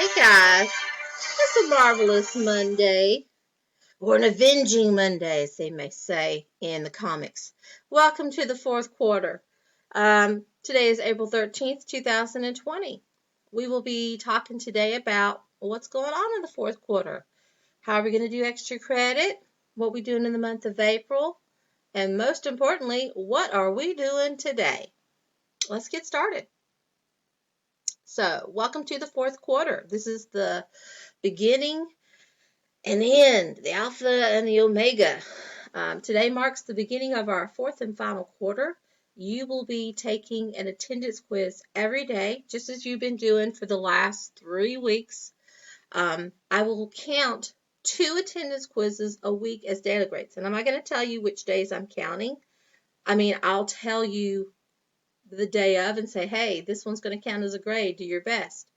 Hey guys, it's a marvelous Monday, or an avenging Monday, as they may say in the comics. Welcome to the fourth quarter. Today is April 13th, 2020. We will be talking today about what's going on in the fourth quarter. How are we going to do extra credit? What are we doing in the month of April? And most importantly, what are we doing today? Let's get started. So, welcome to the fourth quarter. This is the beginning and end, the Alpha and the Omega. Today marks the beginning of our fourth and final quarter. You will be taking an attendance quiz every day, just as you've been doing for the last 3 weeks. I will count 2 attendance quizzes a week as daily grades. And I'm not going to tell you which days I'm counting. I'll tell you the day of and say, hey, this one's going to count as a grade. Do your best.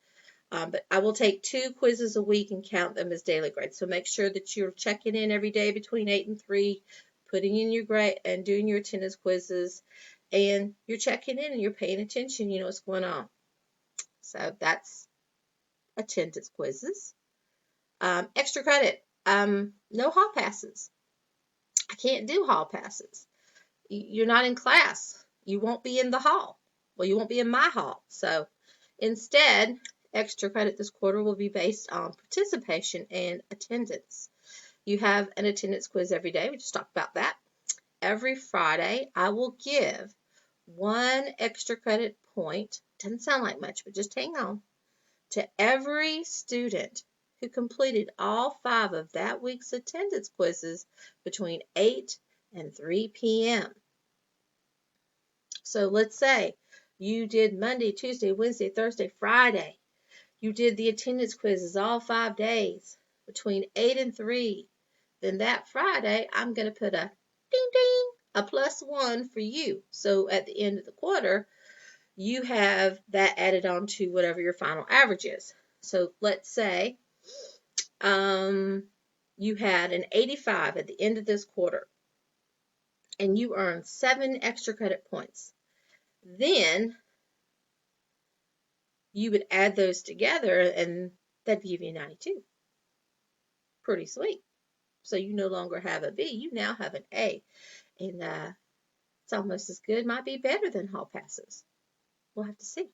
But I will take 2 quizzes a week and count them as daily grades. So make sure that you're checking in every day between 8 and 3, putting in your grade and doing your attendance quizzes, and you're checking in and you're paying attention. You know what's going on. So that's attendance quizzes. Extra credit. No hall passes. I can't do hall passes. You're not in class. You won't be in the hall. Well, you won't be in my hall. So instead, extra credit this quarter will be based on participation and attendance. You have an attendance quiz every day. We just talked about that. Every Friday, I will give 1 extra credit point. Doesn't sound like much, but just hang on. To every student who completed all 5 of that week's attendance quizzes between 8 and 3 p.m. So let's say you did Monday, Tuesday, Wednesday, Thursday, Friday. You did the attendance quizzes all 5 days between 8 and 3. Then that Friday, I'm going to put a ding ding, a +1 for you. So at the end of the quarter, you have that added on to whatever your final average is. So let's say you had an 85 at the end of this quarter, and you earned 7 extra credit points. Then you would add those together, and that'd give you 92. Pretty sweet. So you no longer have a B, you now have an A. And it's almost as good, might be better than hall passes. We'll have to see.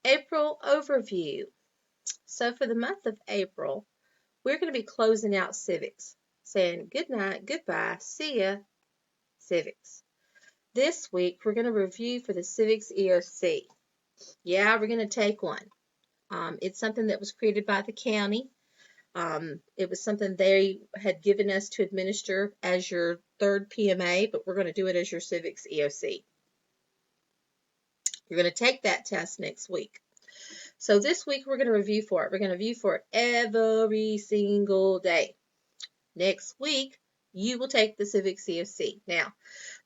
April overview. So for the month of April, we're going to be closing out civics, saying good night, goodbye, see ya, civics. This week, we're going to review for the civics EOC. Yeah, we're going to take one. It's something that was created by the county. It was something they had given us to administer as your 3rd PMA, but we're going to do it as your civics EOC. You're going to take that test next week. So this week we're going to review for it. We're going to review for it every single day. Next week, you will take the civics EOC. Now,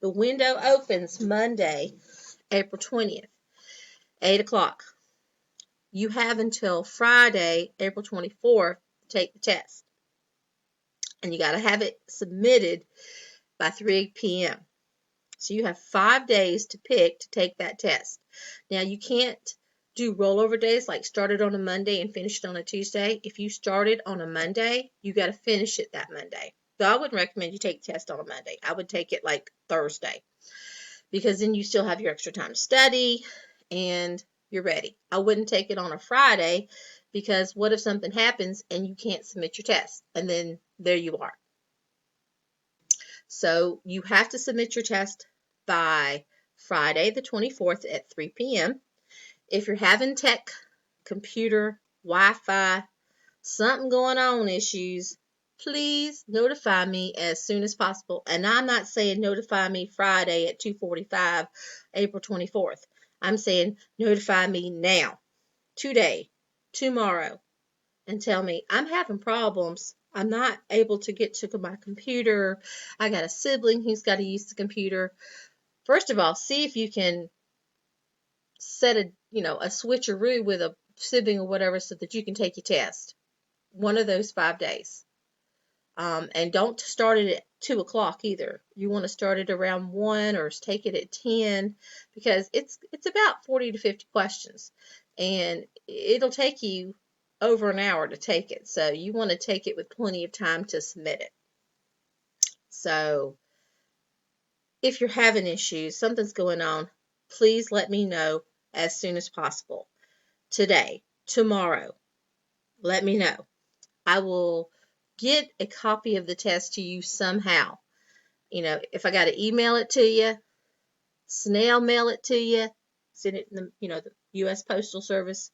the window opens Monday, April 20th, 8 o'clock. You have until Friday, April 24th, take the test. And you got to have it submitted by 3 p.m. So you have 5 days to pick to take that test. Now you can't do rollover days like started on a Monday and finished on a Tuesday. If you started on a Monday, you got to finish it that Monday. So I wouldn't recommend you take the test on a Monday. I would take it like Thursday, because then you still have your extra time to study and you're ready. I wouldn't take it on a Friday, because what if something happens and you can't submit your test? And then there you are. So you have to submit your test by Friday the 24th at 3 p.m. If you're having tech, computer, Wi-Fi, something going on issues, please notify me as soon as possible. And I'm not saying notify me Friday at 2:45, April 24th. I'm saying notify me now, today, tomorrow, and tell me I'm having problems. I'm not able to get to my computer. I got a sibling who's got to use the computer. First of all, see if you can set a switcheroo with a sibling or whatever so that you can take your test one of those 5 days. And don't start it at 2 o'clock either. You want to start it around 1 or take it at 10, because it's about 40 to 50 questions. and it'll take you over an hour to take it. So you want to take it with plenty of time to submit it. So if you're having issues, something's going on, please let me know as soon as possible. Today, tomorrow, let me know. I will get a copy of the test to you somehow. If I got to email it to you, snail mail it to you, send it in the U.S. Postal Service,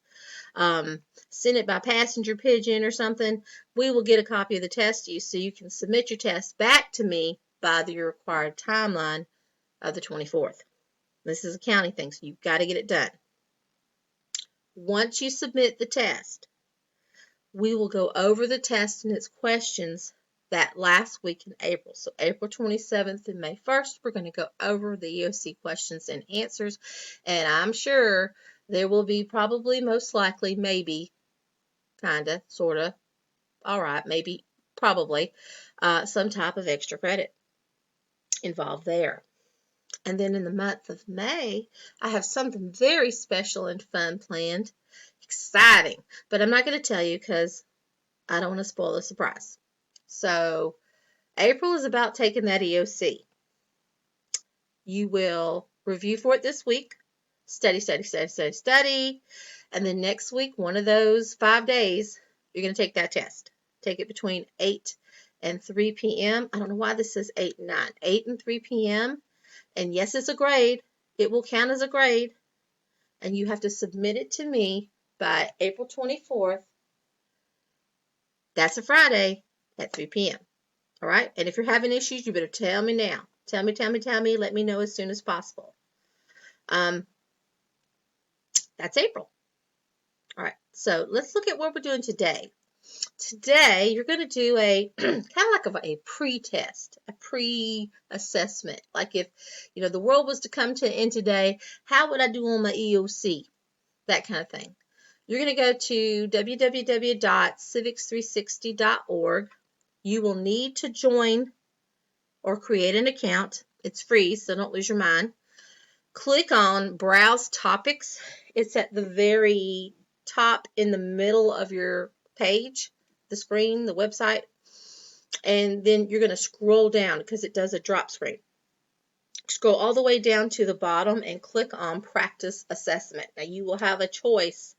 send it by passenger pigeon or something, we will get a copy of the test to you so you can submit your test back to me by the required timeline of the 24th. This is a county thing, so you've got to get it done. Once you submit the test, we will go over the test and its questions that last week in April. So April 27th and May 1st, we're going to go over the EOC questions and answers. And I'm sure there will be probably, most likely, maybe, kind of, sort of, all right, maybe, probably, some type of extra credit involved there. And then in the month of May, I have something very special and fun planned. Exciting. But I'm not going to tell you because I don't want to spoil the surprise. So April is about taking that EOC. You will review for it this week. Study. And then next week, one of those 5 days, you're going to take that test. Take it between 8 and 3 p.m. I don't know why this says 8 and 9. 8 and 3 p.m. And yes, it's a grade. It will count as a grade. And you have to submit it to me by April 24th. That's a Friday at 3 p.m. All right? And if you're having issues, you better tell me now. Tell me. Let me know as soon as possible. That's April. All right. So let's look at what we're doing today. Today, you're going to do a kind of like a pre-test, a pre-assessment. Like if, the world was to come to an end today, how would I do on my EOC? That kind of thing. You're going to go to www.civics360.org. You will need to join or create an account. It's free, so don't lose your mind. Click on Browse Topics. It's at the very top in the middle of your page, the screen, the website. And then you're going to scroll down because it does a drop screen. Scroll all the way down to the bottom and click on Practice Assessment. Now you will have a choice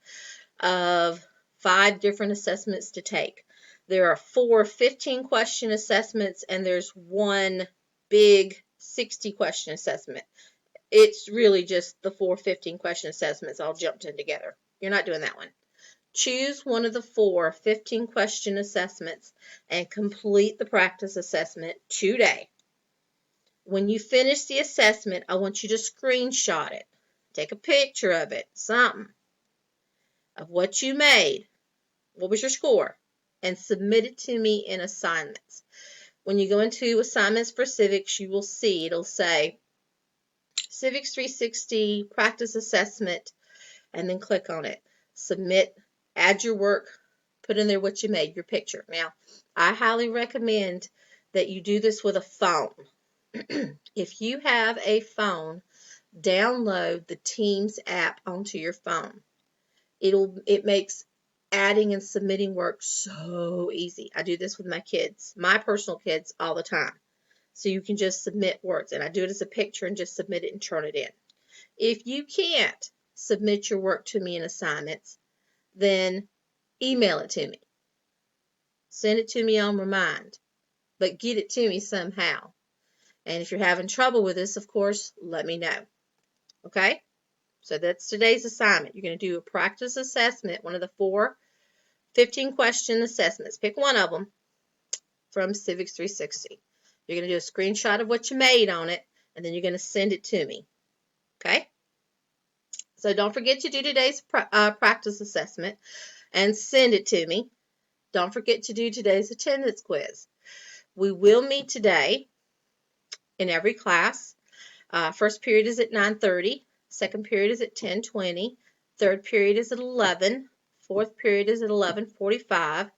of 5 different assessments to take. There are 4 15-question assessments and there's one big 60-question assessment. It's really just the 4 15-question assessments all jumped in together. You're not doing that one. Choose one of the 4 15-question assessments and complete the practice assessment today. When you finish the assessment, I want you to screenshot it. Take a picture of it, something, of what you made. What was your score? And submit it to me in assignments. When you go into assignments for civics, you will see it'll say Civics 360 practice assessment, and then click on it. Submit, add your work, put in there what you made, your picture. Now, I highly recommend that you do this with a phone. If you have a phone, download the Teams app onto your phone. It makes adding and submitting work so easy. I do this with my kids, my personal kids, all the time. So you can just submit words, and I do it as a picture and just submit it and turn it in. If you can't submit your work to me in assignments, then email it to me. Send it to me on Remind, but get it to me somehow. And if you're having trouble with this, of course, let me know. Okay? So that's today's assignment. You're going to do a practice assessment, one of the 4 15-question assessments. Pick one of them from Civics 360. You're going to do a screenshot of what you made on it, and then you're going to send it to me. Okay? So don't forget to do today's practice assessment and send it to me. Don't forget to do today's attendance quiz. We will meet today in every class. First period is at 9:30. Second period is at 10:20. Third period is at 11. Fourth period is at 11:45.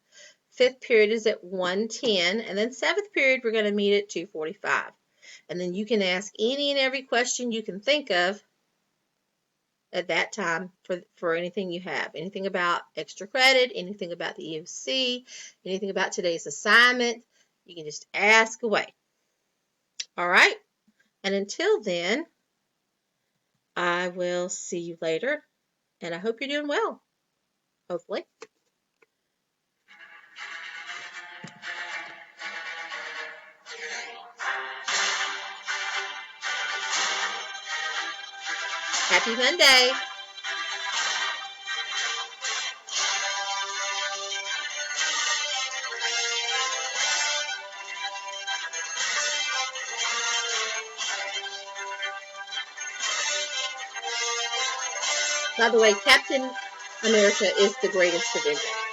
Fifth period is at 1:10. And then seventh period, we're going to meet at 2:45. And then you can ask any and every question you can think of at that time for anything you have. Anything about extra credit, anything about the EOC, anything about today's assignment, you can just ask away. All right? And until then, I will see you later, and I hope you're doing well, hopefully. Happy Monday. By the way, Captain America is the greatest Avenger.